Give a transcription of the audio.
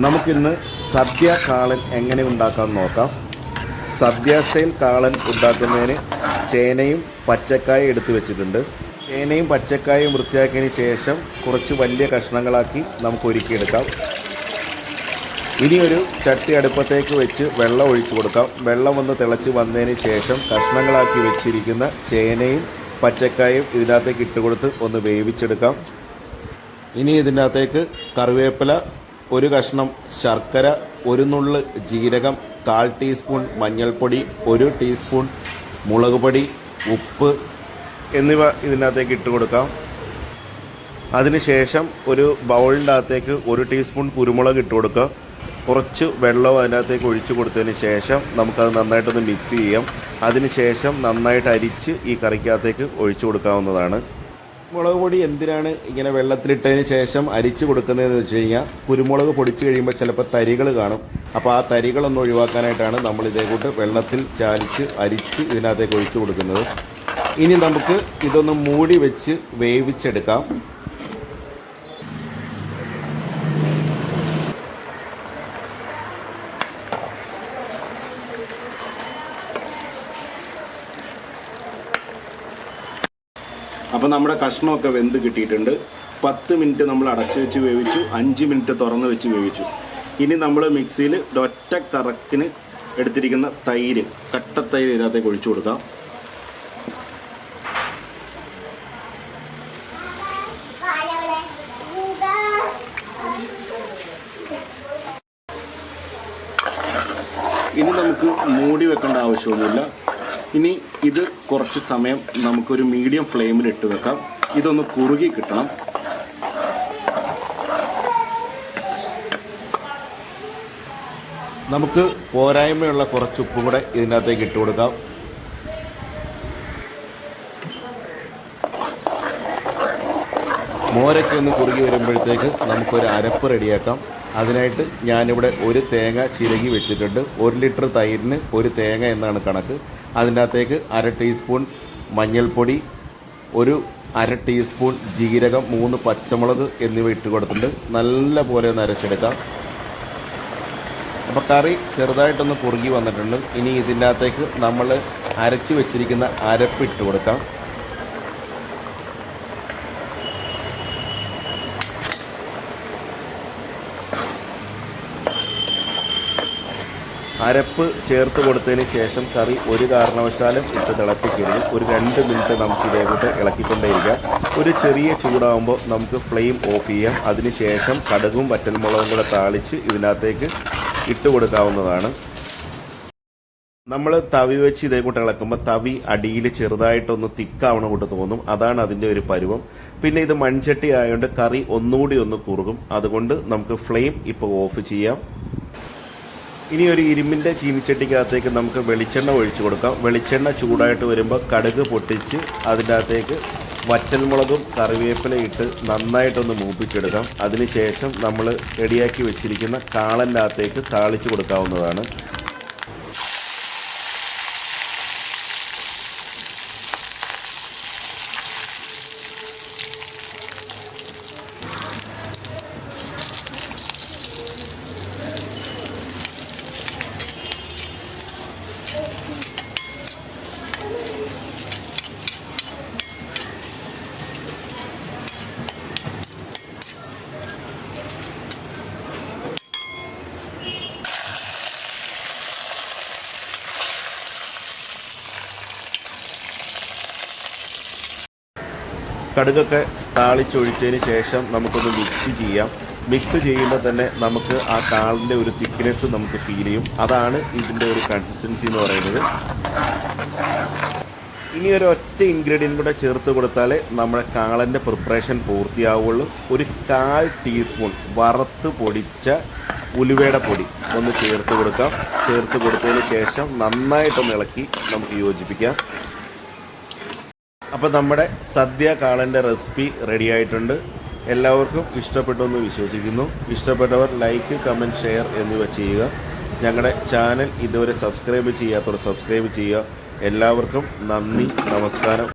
നമുക്കിന്ന് സദ്യ കാളൻ എങ്ങനെ ഉണ്ടാക്കാമെന്ന് നോക്കാം. സദ്യ സ്റ്റൈൽ കാളൻ ഉണ്ടാക്കുന്നതിന് ചേനയും പച്ചക്കായും എടുത്തു വെച്ചിട്ടുണ്ട്. ചേനയും പച്ചക്കായും വൃത്തിയാക്കിയതിന് ശേഷം കുറച്ച് വലിയ കഷ്ണങ്ങളാക്കി നമുക്ക് ഒരുക്കിയെടുക്കാം. ഇനി ഒരു ചട്ടി അടുപ്പത്തേക്ക് വെച്ച് വെള്ളം ഒഴിച്ചു കൊടുക്കാം. വെള്ളം ഒന്ന് തിളച്ച് വന്നതിന് ശേഷം കഷ്ണങ്ങളാക്കി വെച്ചിരിക്കുന്ന ചേനയും പച്ചക്കായും ഇതിനകത്തേക്ക് ഇട്ടുകൊടുത്ത് ഒന്ന് വേവിച്ചെടുക്കാം. ഇനി ഇതിനകത്തേക്ക് കറിവേപ്പില, ഒരു കഷ്ണം ശർക്കര, ഒരു നുള്ള് ജീരകം, 1/4 ടീസ്പൂൺ മഞ്ഞൾപ്പൊടി, 1 ടീസ്പൂൺ മുളക് പൊടി, ഉപ്പ് എന്നിവ ഇതിനകത്തേക്ക് ഇട്ട് കൊടുക്കാം. അതിനുശേഷം ഒരു ബൗളിൻ്റെ അകത്തേക്ക് 1 ടീസ്പൂൺ കുരുമുളക് ഇട്ട് കൊടുക്കുക. കുറച്ച് വെള്ളം അതിനകത്തേക്ക് ഒഴിച്ചു കൊടുത്തതിന് ശേഷം നമുക്കത് നന്നായിട്ടൊന്ന് മിക്സ് ചെയ്യാം. അതിനുശേഷം നന്നായിട്ട് അരിച്ച് ഈ കറിക്കകത്തേക്ക് ഒഴിച്ചു കൊടുക്കാവുന്നതാണ്. മുളക് പൊടി എന്തിനാണ് ഇങ്ങനെ വെള്ളത്തിലിട്ടതിന് ശേഷം അരിച്ച് കൊടുക്കുന്നതെന്ന് വെച്ച് കഴിഞ്ഞാൽ, കുരുമുളക് പൊടിച്ച് കഴിയുമ്പോൾ ചിലപ്പോൾ തരികൾ കാണും. അപ്പോൾ ആ തരികളൊന്ന് ഒഴിവാക്കാനായിട്ടാണ് നമ്മൾ ഇതേക്കൂട്ട് വെള്ളത്തിൽ ചാലിച്ച് അരിച്ച് ഇതിനകത്തേക്ക് ഒഴിച്ചു കൊടുക്കുന്നത്. ഇനി നമുക്ക് ഇതൊന്ന് മൂടി വെച്ച് വേവിച്ചെടുക്കാം. അപ്പോൾ നമ്മുടെ കഷ്ണമൊക്കെ വെന്ത് കിട്ടിയിട്ടുണ്ട്. 10 മിനിറ്റ് നമ്മൾ അടച്ചു വെച്ച് വേവിച്ചു, 5 മിനിറ്റ് തുറന്ന് വെച്ച് വേവിച്ചു. ഇനി നമ്മൾ മിക്സിയിൽ ഒറ്റ കറക്കിന് എടുത്തിരിക്കുന്ന തൈര്, കട്ടത്തൈര് ഇതിനകത്തേക്ക് ഒഴിച്ചു കൊടുക്കാം. ഇനി നമുക്ക് മൂടി വെക്കേണ്ട ആവശ്യമൊന്നുമില്ല. ഇനി ഇത് കുറച്ച് സമയം നമുക്കൊരു മീഡിയം ഫ്ലെയിമിൽ ഇട്ട് വെക്കാം. ഇതൊന്ന് കുറുകി കിട്ടണം. നമുക്ക് പോരായ്മയുള്ള കുറച്ച് ഉപ്പും കൂടെ ഇതിനകത്തേക്ക് ഇട്ട് കൊടുക്കാം. മോരൊക്കെ ഒന്ന് കുറുകി വരുമ്പോഴത്തേക്ക് നമുക്കൊരു അരപ്പ് റെഡിയാക്കാം. അതിനായിട്ട് ഞാനിവിടെ ഒരു തേങ്ങ ചിരകി വെച്ചിട്ടുണ്ട്. 1 ലിറ്റർ തൈരിന് 1 തേങ്ങ എന്നാണ് കണക്ക്. അതിൻ്റെ അകത്തേക്ക് 1/2 ടീസ്പൂൺ മഞ്ഞൾപ്പൊടി, 1/2 ടീസ്പൂൺ ജീരകം, 3 പച്ചമുളക് എന്നിവ ഇട്ട് കൊടുത്തിട്ടുണ്ട്. നല്ല പോലെ ഒന്ന് അരച്ചെടുക്കാം. അപ്പോൾ കറി ചെറുതായിട്ടൊന്ന് കുറുകി വന്നിട്ടുണ്ട്. ഇനി ഇതിൻ്റെ അകത്തേക്ക് നമ്മൾ അരച്ച് വെച്ചിരിക്കുന്ന അരപ്പ് ഇട്ട് കൊടുക്കാം. അരപ്പ് ചേർത്ത് കൊടുത്തതിന് ശേഷം കറി ഒരു കാരണവശാലും ഇട്ട് തിളപ്പിക്കരുത്. ഒരു 2 മിനിറ്റ് നമുക്ക് ഇതേക്കൂട്ട് ഇളക്കിക്കൊണ്ടേയിരിക്കാം. ഒരു ചെറിയ ചൂടാകുമ്പോൾ നമുക്ക് ഫ്ലെയിം ഓഫ് ചെയ്യാം. അതിനുശേഷം കടുകും വറ്റൽമുളകും കൂടെ താളിച്ച് ഇതിനകത്തേക്ക് ഇട്ട് കൊടുക്കാവുന്നതാണ്. നമ്മൾ തവി വെച്ച് ഇതേക്കൂട്ട് ഇളക്കുമ്പോൾ തവി അടിയിൽ ചെറുതായിട്ടൊന്ന് തിക്കാവണ കൂട്ട് തോന്നും. അതാണ് അതിൻ്റെ ഒരു പരുവം. പിന്നെ ഇത് മൺചട്ടി ആയതുകൊണ്ട് കറി ഒന്നുകൂടി ഒന്ന് കുറുകും. അതുകൊണ്ട് നമുക്ക് ഫ്ലെയിം ഇപ്പോൾ ഓഫ് ചെയ്യാം. ഇനി ഒരു ഇരുമ്പിൻ്റെ ചീനിച്ചട്ടിക്കകത്തേക്ക് നമുക്ക് വെളിച്ചെണ്ണ ഒഴിച്ചു കൊടുക്കാം. വെളിച്ചെണ്ണ ചൂടായിട്ട് വരുമ്പോൾ കടുക് പൊട്ടിച്ച് അതിൻ്റെ അകത്തേക്ക് വറ്റൽമുളകും കറിവേപ്പിലയും ഇട്ട് നന്നായിട്ടൊന്ന് മൂപ്പിച്ചെടുക്കാം. അതിനുശേഷം നമ്മൾ റെഡിയാക്കി വെച്ചിരിക്കുന്ന കാളൻ്റെ അകത്തേക്ക് താളിച്ച് കൊടുക്കാവുന്നതാണ്. കടുകൊക്കെ താളിച്ചൊഴിച്ചതിന് ശേഷം നമുക്കൊന്ന് മിക്സ് ചെയ്യാം. മിക്സ് ചെയ്യുമ്പോൾ തന്നെ നമുക്ക് ആ കാളിൻ്റെ ഒരു തിക്നെസ് നമുക്ക് ഫീൽ ചെയ്യും. അതാണ് ഇതിൻ്റെ ഒരു കൺസിസ്റ്റൻസി എന്ന് പറയുന്നത്. ഇനി ഒരു ഒറ്റ ഇൻഗ്രീഡിയൻ്റ് കൂടെ ചേർത്ത് കൊടുത്താലേ നമ്മുടെ കാളൻ്റെ പ്രിപ്പറേഷൻ പൂർത്തിയാവുള്ളൂ. ഒരു 1/4 ടീസ്പൂൺ വറുത്ത് പൊടിച്ച ഉലുവയുടെ പൊടി ഒന്ന് ചേർത്ത് കൊടുക്കാം. ചേർത്ത് കൊടുത്തതിന് ശേഷം നന്നായിട്ടൊന്ന് ഇളക്കി നമുക്ക് യോജിപ്പിക്കാം. അപ്പോൾ നമ്മുടെ സദ്യ കാളൻ്റെ റെസിപ്പി റെഡി ആയിട്ടുണ്ട്. എല്ലാവർക്കും ഇഷ്ടപ്പെട്ടു എന്ന് വിശ്വസിക്കുന്നു. ഇഷ്ടപ്പെട്ടവർ ലൈക്ക്, കമൻറ്റ്, ഷെയർ എന്നിവ ചെയ്യുക. ഞങ്ങളുടെ ചാനൽ ഇതുവരെ സബ്സ്ക്രൈബ് ചെയ്യാത്തവർ സബ്സ്ക്രൈബ് ചെയ്യുക. എല്ലാവർക്കും നന്ദി, നമസ്കാരം.